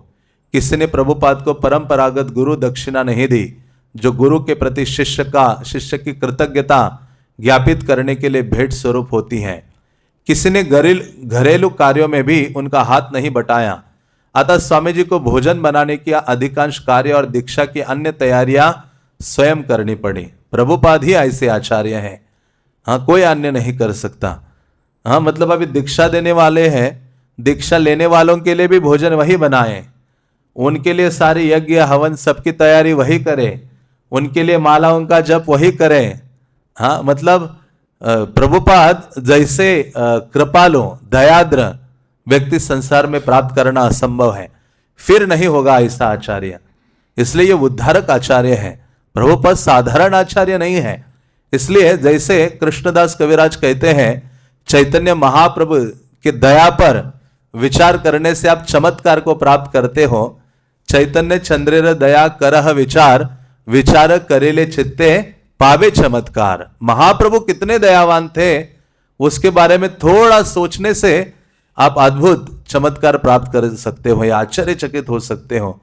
किसी ने प्रभुपाद को परंपरागत गुरु दक्षिणा नहीं दी, जो गुरु के प्रति शिष्य की कृतज्ञता ज्ञापित करने के लिए भेंट स्वरूप होती है। किसी ने घरेलू कार्यों में भी उनका हाथ नहीं बटाया। अतः स्वामी जी को भोजन बनाने की अधिकांश कार्य और दीक्षा की अन्य तैयारियां स्वयं करनी पड़ी। प्रभुपाद ही ऐसे आचार्य हैं। हाँ, कोई अन्य नहीं कर सकता। हाँ, मतलब अभी दीक्षा देने वाले हैं, दीक्षा लेने वालों के लिए भी भोजन वही बनाए, उनके लिए सारी यज्ञ हवन सबकी तैयारी वही करे, उनके लिए मालाओं का जप वही करे। हाँ, मतलब प्रभुपाद जैसे कृपालु दयाद्र व्यक्ति संसार में प्राप्त करना असंभव है, फिर नहीं होगा ऐसा आचार्य। इसलिए ये उद्धारक आचार्य है, प्रभुपाद साधारण आचार्य नहीं है। इसलिए जैसे कृष्णदास कविराज कहते हैं, चैतन्य महाप्रभु की दया पर विचार करने से आप चमत्कार को प्राप्त करते हो। चैतन्य चंद्रेर दया करह विचार, विचार करेले चित्ते पावे चमत्कार। महाप्रभु कितने दयावान थे, उसके बारे में थोड़ा सोचने से आप अद्भुत चमत्कार प्राप्त कर सकते हो या आश्चर्यचकित हो सकते हो।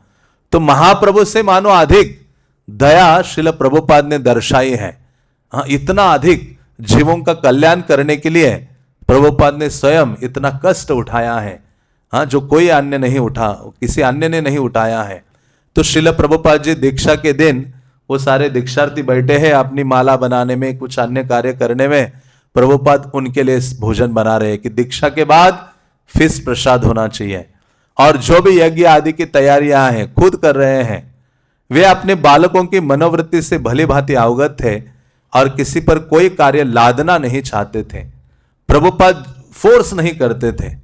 तो महाप्रभु से मानो अधिक दया श्रील प्रभुपाद ने दर्शाई है। हाँ, इतना अधिक जीवों का कल्याण करने के लिए प्रभुपाद ने स्वयं इतना कष्ट उठाया है। हाँ, जो कोई अन्य नहीं उठा, किसी अन्य ने नहीं उठाया है। तो श्रील प्रभुपाद जी दीक्षा के दिन वो सारे दीक्षार्थी बैठे हैं अपनी माला बनाने में, कुछ अन्य कार्य करने में, प्रभुपाद उनके लिए भोजन बना रहे हैं कि दीक्षा के बाद फिस्ट प्रसाद होना चाहिए। और जो भी यज्ञ आदि की तैयारियां हैं खुद कर रहे हैं। वे अपने बालकों की मनोवृत्ति से भली भांति अवगत थे और किसी पर कोई कार्य लादना नहीं चाहते थे। प्रभुपाद फोर्स नहीं करते थे।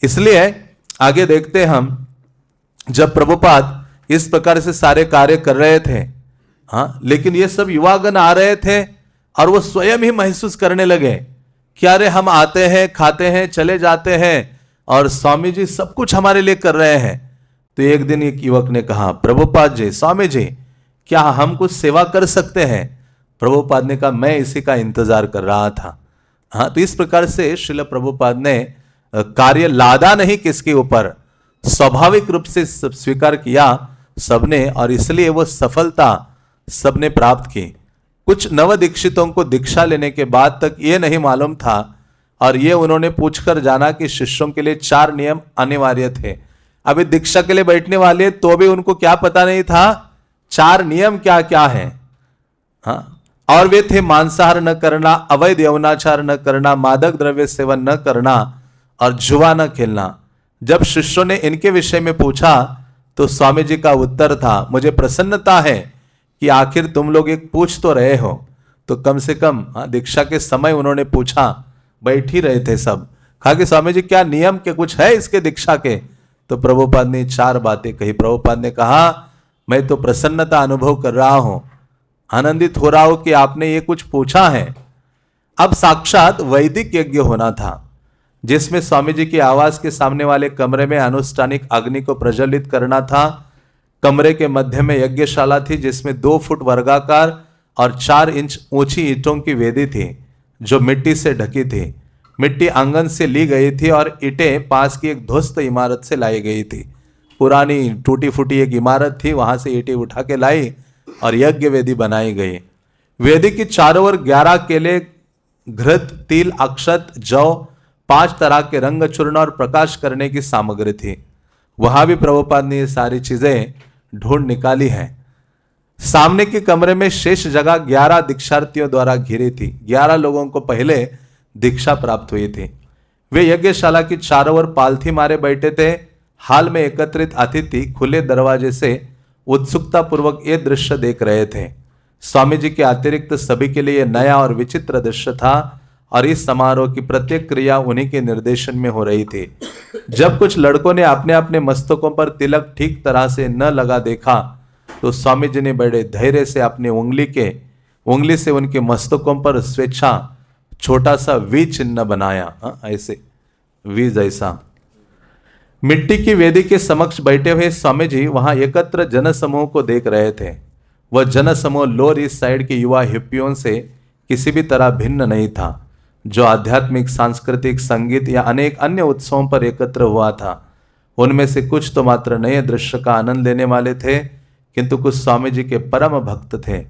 इसलिए आगे देखते हम, जब प्रभुपाद इस प्रकार से सारे कार्य कर रहे थे, हाँ, लेकिन ये सब युवागण आ रहे थे और वो स्वयं ही महसूस करने लगे कि अरे हम आते हैं, खाते हैं, चले जाते हैं और स्वामी जी सब कुछ हमारे लिए कर रहे हैं। तो एक दिन एक युवक ने कहा, प्रभुपाद जी, स्वामी जी, क्या हम कुछ सेवा कर सकते हैं? प्रभुपाद ने कहा, मैं इसी का इंतजार कर रहा था। हाँ, तो इस प्रकार से श्रील प्रभुपाद ने कार्य लादा नहीं किसके ऊपर, स्वाभाविक रूप से स्वीकार किया सबने, और इसलिए वो सफलता सबने प्राप्त की। कुछ नव दीक्षितों को दीक्षा लेने के बाद तक ये नहीं मालूम था, और ये उन्होंने पूछकर जाना कि शिष्यों के लिए 4 नियम अनिवार्य थे। अभी दीक्षा के लिए बैठने वाले तो भी उनको क्या पता नहीं था 4 नियम क्या क्या है। हाँ, और वे थे मांसाहार न करना, अवैध यौनाचार न करना, मादक द्रव्य सेवन न करना और जुआ न खेलना। जब शिष्यों ने इनके विषय में पूछा तो स्वामी जी का उत्तर था, मुझे प्रसन्नता है कि आखिर तुम लोग एक पूछ तो रहे हो। तो कम से कम दीक्षा के समय उन्होंने पूछा, बैठ ही रहे थे सब। कहा कि स्वामी जी क्या नियम के कुछ है इसके दीक्षा के? तो प्रभुपाद ने 4 बातें कही। प्रभुपाद ने कहा, मैं तो प्रसन्नता अनुभव कर रहा हूं, आनंदित हो रहा हूं कि आपने ये कुछ पूछा है। अब साक्षात वैदिक यज्ञ होना था, जिसमें स्वामी जी की आवास के सामने वाले कमरे में अनुष्ठानिक अग्नि को प्रज्वलित करना था। कमरे के मध्य में यज्ञशाला थी, जिसमें 2 फुट वर्गाकार और 4 इंच ऊंची ईंटों की वेदी थी, जो मिट्टी से ढकी थी। मिट्टी आंगन से ली गई थी और ईंटें पास की एक ध्वस्त इमारत से लाई गई थी। पुरानी टूटी फूटी एक इमारत थी, वहां से ईंटें उठा के लाई और यज्ञ वेदी बनाई गई। वेदी की चारों ओर 11 केले, घृत, तिल, अक्षत, जौ, 5 तरह के रंग चूर्ण और प्रकाश करने की सामग्री थी। वहां भी प्रभुपाद ने ये सारी चीजें ढूंढ निकाली है। सामने के कमरे में शेष जगह 11 दीक्षार्थियों द्वारा घिरी थी। 11 लोगों को पहले दीक्षा प्राप्त हुई थी। वे यज्ञशाला की चारों ओर पालथी मारे बैठे थे। हाल में एकत्रित अतिथि खुले दरवाजे से उत्सुकता पूर्वक ये दृश्य देख रहे थे। स्वामी जी के अतिरिक्त सभी के लिए नया और विचित्र दृश्य था, और इस समारोह की प्रत्येक क्रिया उन्हीं के निर्देशन में हो रही थी। जब कुछ लड़कों ने अपने अपने मस्तकों पर तिलक ठीक तरह से न लगा देखा, तो स्वामी जी ने बड़े धैर्य से अपनी उंगली से उनके मस्तकों पर स्वेच्छा छोटा सा वी चिन्ह बनाया, ऐसे वी जैसा। मिट्टी की वेदी के समक्ष बैठे हुए स्वामी जी वहां एकत्र जनसमूह को देख रहे थे। वह जनसमूह लोअर ईस्ट साइड के युवा हिप्पियों से किसी भी तरह भिन्न नहीं था, जो आध्यात्मिक, सांस्कृतिक, संगीत या अनेक अन्य उत्सवों पर एकत्र हुआ था। उनमें से कुछ तो मात्र नए दृश्य का आनंद लेने वाले थे, किंतु कुछ स्वामी जी के परम भक्त थे।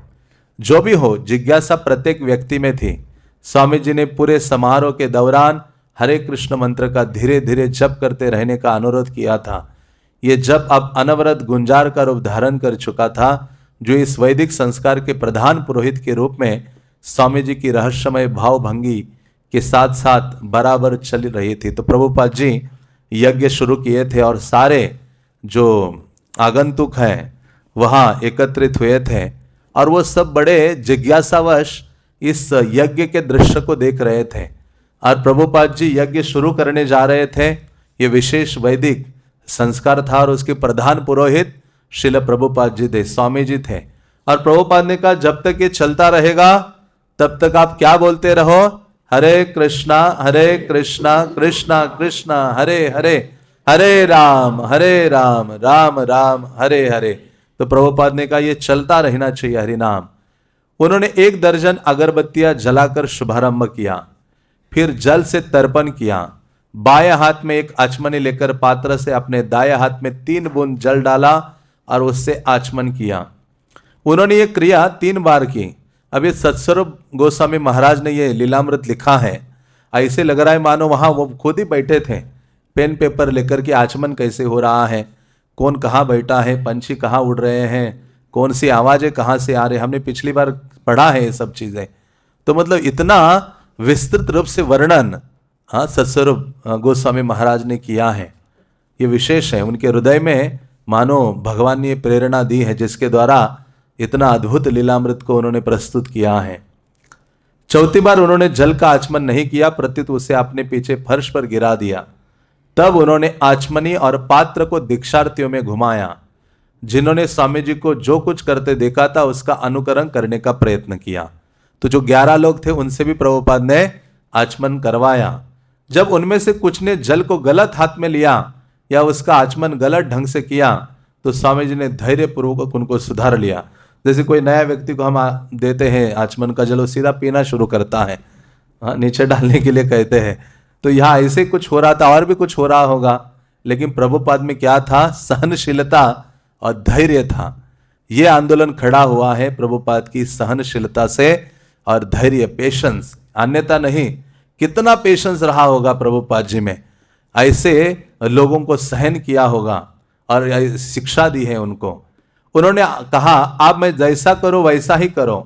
जो भी हो, जिज्ञासा प्रत्येक व्यक्ति में थी। स्वामी जी ने पूरे समारोह के दौरान हरे कृष्ण मंत्र का धीरे धीरे जप करते रहने का अनुरोध किया था। ये जप अब अनवरत गुंजार का रूप धारण कर चुका था, जो इस वैदिक संस्कार के प्रधान पुरोहित के रूप में स्वामी जी की रहस्यमय भावभंगी के साथ साथ बराबर चल रही थी। तो प्रभुपाद जी यज्ञ शुरू किए थे और सारे जो आगंतुक हैं वहाँ एकत्रित हुए थे और वो सब बड़े जिज्ञासावश इस यज्ञ के दृश्य को देख रहे थे। और प्रभुपाद जी यज्ञ शुरू करने जा रहे थे। ये विशेष वैदिक संस्कार था और उसके प्रधान पुरोहित श्रील प्रभुपाद जी थे, स्वामी जी थे। और प्रभुपाद ने कहा जब तक ये चलता रहेगा तब तक आप क्या बोलते रहो, हरे कृष्णा कृष्णा कृष्णा हरे हरे, हरे राम राम राम हरे हरे। तो प्रभुपाद ने कहा ये चलता रहना चाहिए हरि नाम। उन्होंने 1 दर्जन अगरबत्तियां जलाकर शुभारंभ किया, फिर जल से तर्पण किया। बाएं हाथ में एक आचमनी लेकर पात्र से अपने दाएं हाथ में 3 बूंद जल डाला और उससे आचमन किया। उन्होंने ये क्रिया 3 बार की। अब ये सत्स्वरूप गोस्वामी महाराज ने ये लीलामृत लिखा है। ऐसे लग रहा है मानो वहां वो खुद ही बैठे थे पेन पेपर लेकर के आचमन कैसे हो रहा है, कौन कहाँ बैठा है, पंछी कहाँ उड़ रहे हैं, कौन सी आवाजें कहाँ से आ रही। हमने पिछली बार पढ़ा है ये सब चीजें। तो मतलब इतना विस्तृत रूप से वर्णन सत्स्वरूप गोस्वामी महाराज ने किया है। ये विशेष है, उनके हृदय में मानो भगवान ने ये प्रेरणा दी है जिसके द्वारा इतना अद्भुत लीलामृत को उन्होंने प्रस्तुत किया है। चौथी बार उन्होंने जल का आचमन नहीं किया, प्रत्युत उसे अपने पीछे फर्श पर गिरा दिया। तब उन्होंने आचमनी और पात्र को दीक्षार्थियों में घुमाया, जिन्होंने स्वामी जी को जो कुछ करते देखा था उसका अनुकरण करने का प्रयत्न किया। तो जो 11 लोग थे उनसे भी प्रभुपाद ने आचमन करवाया। जब उनमें से कुछ ने जल को गलत हाथ में लिया या उसका आचमन गलत ढंग से किया तो स्वामी जी ने धैर्यपूर्वक उनको सुधार लिया। जैसे कोई नया व्यक्ति को हम देते हैं आचमन का जल, वो सीधा पीना शुरू करता है, नीचे डालने के लिए कहते हैं। तो यहाँ ऐसे कुछ हो रहा था, और भी कुछ हो रहा होगा, लेकिन प्रभुपाद में क्या था, सहनशीलता और धैर्य था। ये आंदोलन खड़ा हुआ है प्रभुपाद की सहनशीलता से और धैर्य, पेशेंस, अन्यथा नहीं। कितना पेशेंस रहा होगा प्रभुपाद जी में, ऐसे लोगों को सहन किया होगा और शिक्षा दी है उनको। उन्होंने कहा आप मैं जैसा करो वैसा ही करो।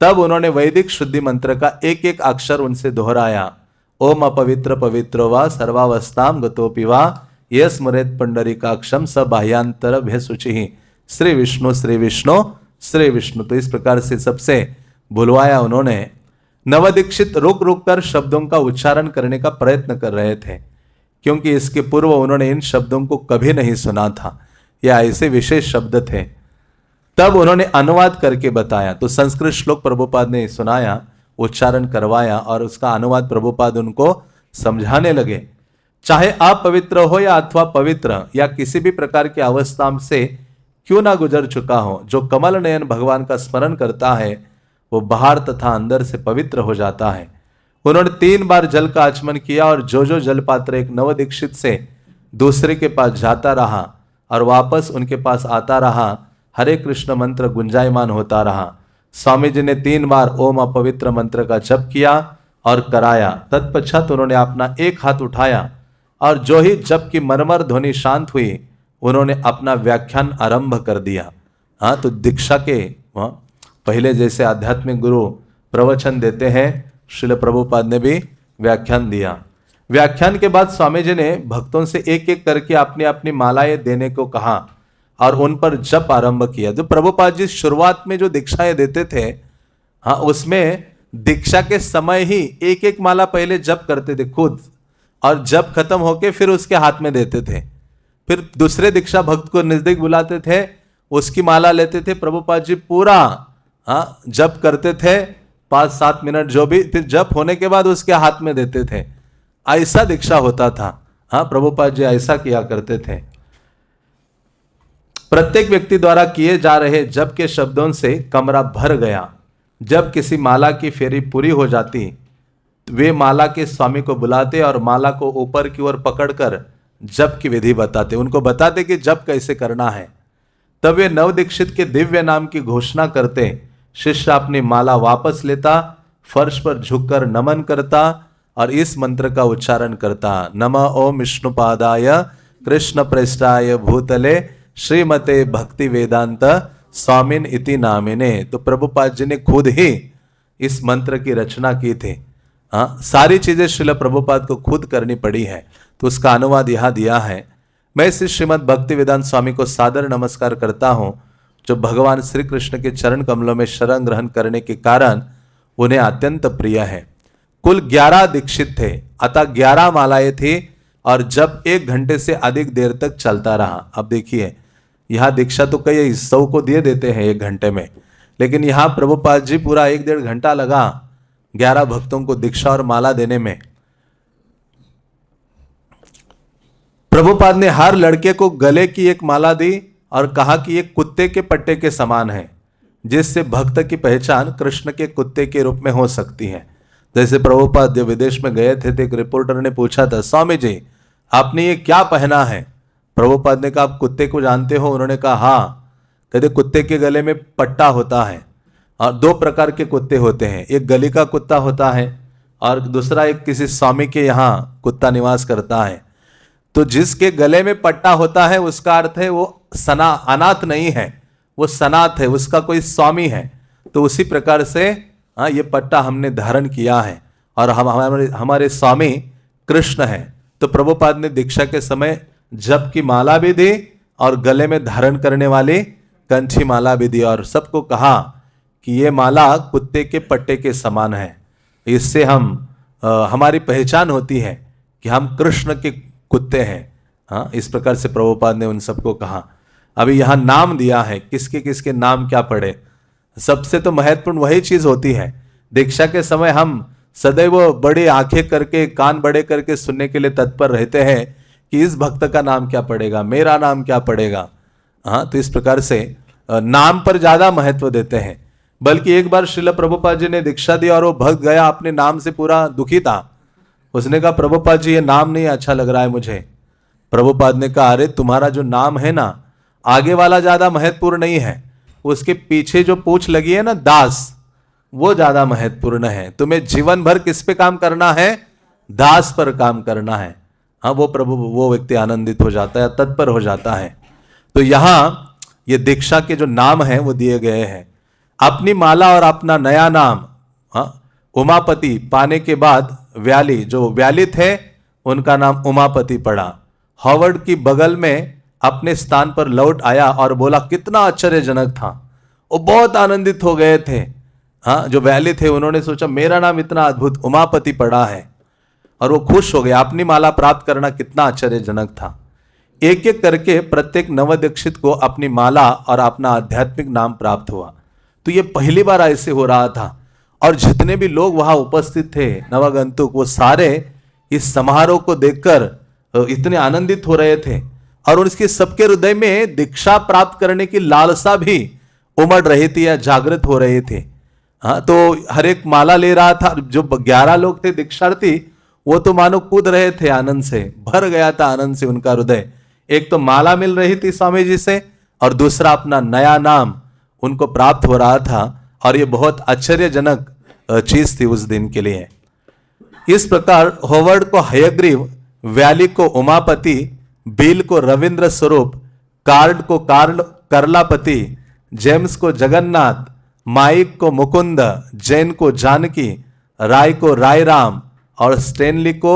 तब उन्होंने वैदिक शुद्धि मंत्र का एक एक अक्षर उनसे दोहराया। ओम अपवित्र पवित्र व सर्वावस्थाम गतोपि वा ये स्मरेत पुंडरीकाक्षम स बाह्यांतर भय शुचि श्री विष्णु श्री विष्णु श्री विष्णु। तो इस प्रकार से सबसे बुलवाया उन्होंने। नवदीक्षित रुक रुक कर शब्दों का उच्चारण करने का प्रयत्न कर रहे थे, क्योंकि इसके पूर्व उन्होंने इन शब्दों को कभी नहीं सुना था, या ऐसे विशेष शब्द थे। तब उन्होंने अनुवाद करके बताया। तो संस्कृत श्लोक प्रभुपाद ने सुनाया, उच्चारण करवाया और उसका अनुवाद प्रभुपाद उनको समझाने लगे। चाहे आप पवित्र हो या अथवा पवित्र या किसी भी प्रकार की अवस्था से क्यों ना गुजर चुका हो, जो कमल नयन भगवान का स्मरण करता है वो बाहर तथा अंदर से पवित्र हो जाता है। उन्होंने 3 बार जल का आचमन किया और जो जो जल पात्र एक नवदीक्षित से दूसरे के पास जाता रहा और वापस उनके पास आता रहा, हरे कृष्ण मंत्र गुंजायमान होता रहा। स्वामी जी ने 3 बार ओम अपवित्र मंत्र का जप किया और कराया। तत्पश्चात उन्होंने अपना एक हाथ उठाया और जो ही जप की मरमर ध्वनि शांत हुई, उन्होंने अपना व्याख्यान आरंभ कर दिया। तो दीक्षा के पहले जैसे आध्यात्मिक गुरु प्रवचन देते हैं, श्रील प्रभुपाद ने भी व्याख्यान दिया। व्याख्यान के बाद स्वामी जी ने भक्तों से एक एक करके अपनी अपनी मालाएं देने को कहा और उन पर जप आरंभ किया। जो प्रभुपाद जी शुरुआत में जो दीक्षाएं देते थे, उसमें दीक्षा के समय ही एक एक माला पहले जप करते थे खुद, और जप खत्म होके फिर उसके हाथ में देते थे। फिर दूसरे दीक्षा भक्त को नजदीक बुलाते थे, उसकी माला लेते थे। प्रभुपाद जी पूरा जप करते थे, 5-7 मिनट जो भी, फिर जप होने के बाद उसके हाथ में देते थे। ऐसा दीक्षा होता था। प्रभुपाद जी ऐसा किया करते थे। प्रत्येक व्यक्ति द्वारा किए जा रहे जप के शब्दों से कमरा भर गया। जब किसी माला की फेरी पूरी हो जाती, वे माला के स्वामी को बुलाते और माला को ऊपर की ओर पकड़कर जप की विधि बताते, उनको बताते कि जप कैसे करना है। तब वे नवदीक्षित के दिव्य नाम की घोषणा करते। शिष्य अपनी माला वापस लेता, फर्श पर झुककर नमन करता और इस मंत्र का उच्चारण करता। नमः ओम विष्णुपादाय कृष्ण प्रेष्ठाय भूतले श्रीमते भक्ति वेदांत स्वामिन इति नामिने। तो प्रभुपाद जी ने खुद ही इस मंत्र की रचना की थी। सारी चीजें श्रील प्रभुपाद को खुद करनी पड़ी है, तो उसका अनुवाद यहाँ दिया है। मैं इस श्रीमद् भक्ति वेदांत स्वामी को सादर नमस्कार करता हूँ, जो भगवान श्री कृष्ण के चरण कमलों में शरण ग्रहण करने के कारण उन्हें अत्यंत प्रिय है। कुल 11 दीक्षित थे, अतः 11 मालाएं थी, और जब 1 घंटे से अधिक देर तक चलता रहा। अब देखिए, यहाँ दीक्षा तो कई 100 को दिए देते हैं 1 घंटे में, लेकिन यहाँ प्रभुपाद जी पूरा 1-1.5 घंटा लगा 11 भक्तों को दीक्षा और माला देने में। प्रभुपाद ने हर लड़के को गले की एक माला दी और कहा कि ये कुत्ते के पट्टे के समान है, जिससे भक्त की पहचान कृष्ण के कुत्ते के रूप में हो सकती है। जैसे प्रभुपाद जब विदेश में गए थे तो एक रिपोर्टर ने पूछा था, स्वामी जी आपने ये क्या पहना है? प्रभुपाद ने कहा, आप कुत्ते को जानते हो? उन्होंने कहा हाँ। कहते कुत्ते के गले में पट्टा होता है, और 2 प्रकार के कुत्ते होते हैं, एक गली का कुत्ता होता है और दूसरा एक किसी स्वामी के यहाँ कुत्ता निवास करता है। तो जिसके गले में पट्टा होता है उसका अर्थ है वो अनाथ नहीं है, वो सनाथ है, उसका कोई स्वामी है। तो उसी प्रकार से ये पट्टा हमने धारण किया है और हमारे स्वामी कृष्ण हैं। तो प्रभुपाद ने दीक्षा के समय जप की माला भी दी और गले में धारण करने वाली कंठी माला भी दी, और सबको कहा कि ये माला कुत्ते के पट्टे के समान है। इससे हमारी पहचान होती है कि हम कृष्ण के कुत्ते हैं। इस प्रकार से प्रभुपाद ने उन सबको कहा। अभी यहाँ नाम दिया है, किसके किसके नाम क्या पड़े। सबसे तो महत्वपूर्ण वही चीज होती है। दीक्षा के समय हम सदैव बड़ी आंखें करके, कान बड़े करके सुनने के लिए तत्पर रहते हैं कि इस भक्त का नाम क्या पड़ेगा, मेरा नाम क्या पड़ेगा। तो इस प्रकार से नाम पर ज्यादा महत्व देते हैं। बल्कि एक बार श्रील प्रभुपाद जी ने दीक्षा दी और वो भक्त गया अपने नाम से पूरा दुखी था। उसने कहा, प्रभुपाद जी ये नाम नहीं अच्छा लग रहा है मुझे। प्रभुपाद ने कहा, अरे तुम्हारा जो नाम है ना, आगे वाला ज्यादा महत्वपूर्ण नहीं है, उसके पीछे जो पूंछ लगी है ना दास, वो ज्यादा महत्वपूर्ण है। तुम्हें जीवन भर किस पे काम करना है? दास पर काम करना है। वो व्यक्ति आनंदित हो जाता है, तत्पर हो जाता है। तो यहां ये दीक्षा के जो नाम है वो दिए गए हैं। अपनी माला और अपना नया नाम उमापति पाने के बाद जो व्याली थे उनका नाम उमापति पड़ा। हॉवर्ड की बगल में अपने स्थान पर लौट आया और बोला, कितना आश्चर्यजनक था। वो बहुत आनंदित हो गए थे। जो व्याली थे उन्होंने सोचा मेरा नाम इतना अद्भुत उमापति पड़ा है, और वो खुश हो गया। अपनी माला प्राप्त करना कितना आश्चर्यजनक था। एक एक करके प्रत्येक नवदीक्षित को अपनी माला और अपना आध्यात्मिक नाम प्राप्त हुआ। तो ये पहली बार ऐसे हो रहा था, और जितने भी लोग वहां उपस्थित थे नवगंतुक, वो सारे इस समारोह को देखकर इतने आनंदित हो रहे थे, और उनके सबके हृदय में दीक्षा प्राप्त करने की लालसा भी उमड़ रही थी या जागृत हो रही थी। तो हर एक माला ले रहा था। जो 11 लोग थे दीक्षार्थी, वो तो मानो कूद रहे थे आनंद से, भर गया था आनंद से उनका हृदय। एक तो माला मिल रही थी स्वामी जी से, और दूसरा अपना नया नाम उनको प्राप्त हो रहा था, और ये बहुत आश्चर्यजनक चीज थी उस दिन के लिए। इस प्रकार हॉवर्ड को हयग्रीव, व्याली को उमापति, बिल को रविंद्र स्वरूप, कार्ड को करलापति, जेम्स को जगन्नाथ, माइक को मुकुंद, जैन को जानकी, राय को रायराम और स्टेनली को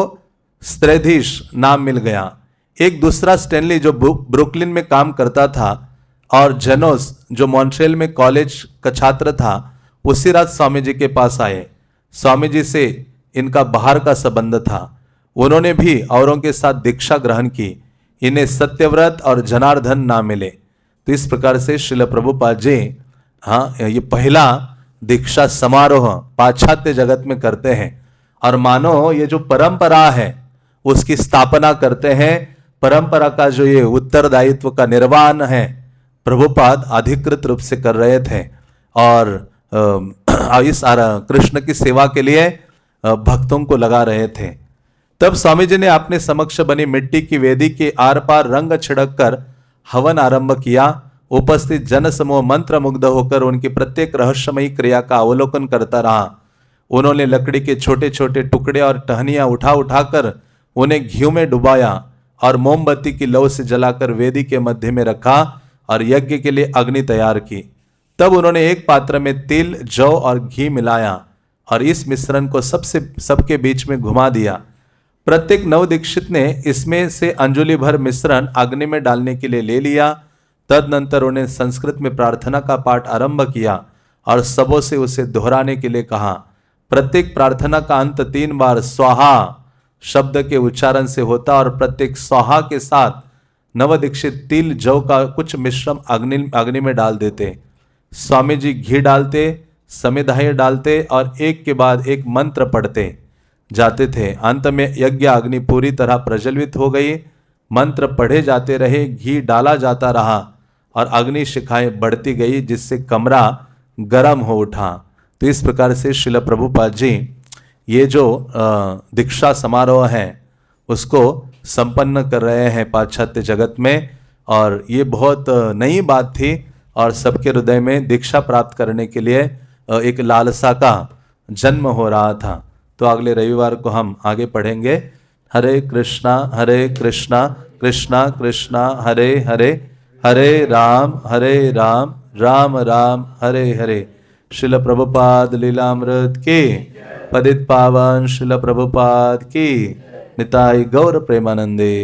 स्त्रेधीश नाम मिल गया। एक दूसरा स्टेनली जो ब्रुकलिन में काम करता था, और जेनोस जो मॉन्ट्रियल में कॉलेज का छात्र था, उसी रात स्वामी जी के पास आए। स्वामी जी से इनका बाहर का संबंध था। उन्होंने भी औरों के साथ दीक्षा ग्रहण की। इन्हें सत्यव्रत और जनार्दन नाम मिले। तो इस प्रकार से श्रील प्रभुपाद जी ये पहला दीक्षा समारोह पाश्चात्य जगत में करते हैं, और मानो ये जो परंपरा है उसकी स्थापना करते हैं। परंपरा का जो ये उत्तरदायित्व का निर्वहन है प्रभुपाद अधिकृत रूप से कर रहे थे, और इस कृष्ण की सेवा के लिए भक्तों को लगा रहे थे। तब स्वामी जी ने अपने समक्ष बनी मिट्टी की वेदी के आर पार रंग छिड़क कर हवन आरंभ किया। उपस्थित जन समूह मंत्र मुग्ध होकर उनकी प्रत्येक रहस्यमयी क्रिया का अवलोकन करता रहा। उन्होंने लकड़ी के छोटे छोटे टुकड़े और टहनियां उठा उठाकर उन्हें घी में डुबाया और मोमबत्ती की लौ से जलाकर वेदी के मध्य में रखा और यज्ञ के लिए अग्नि तैयार की। तब उन्होंने एक पात्र में तिल, जौ और घी मिलाया और इस मिश्रण को सबके बीच में घुमा दिया। प्रत्येक नवदीक्षित ने इसमें से अंजुलि भर मिश्रण अग्नि में डालने के लिए ले लिया। तदनंतर उन्हें संस्कृत में प्रार्थना का पाठ आरंभ किया और सबों से उसे दोहराने के लिए कहा। प्रत्येक प्रार्थना का अंत 3 बार स्वाहा शब्द के उच्चारण से होता और प्रत्येक स्वाहा के साथ नवदीक्षित तिल, जौ का कुछ मिश्रण अग्नि में डाल देते। स्वामी जी घी डालते, समिधाय डालते और एक के बाद एक मंत्र पढ़ते जाते थे। अंत में यज्ञ अग्नि पूरी तरह प्रज्वलित हो गई। मंत्र पढ़े जाते रहे, घी डाला जाता रहा और अग्नि शिखाएं बढ़ती गई, जिससे कमरा गर्म हो उठा। तो इस प्रकार से श्रील प्रभुपाद जी ये जो दीक्षा समारोह है उसको संपन्न कर रहे हैं पाश्चात्य जगत में। और ये बहुत नई बात थी और सबके हृदय में दीक्षा प्राप्त करने के लिए एक लालसा का जन्म हो रहा था। तो अगले रविवार को हम आगे पढ़ेंगे। हरे कृष्णा कृष्णा कृष्णा हरे हरे, हरे राम राम राम हरे हरे। श्रील प्रभुपाद लीलामृत की, पतित पावन श्रील प्रभुपाद की, निताई गौर प्रेमानंदे।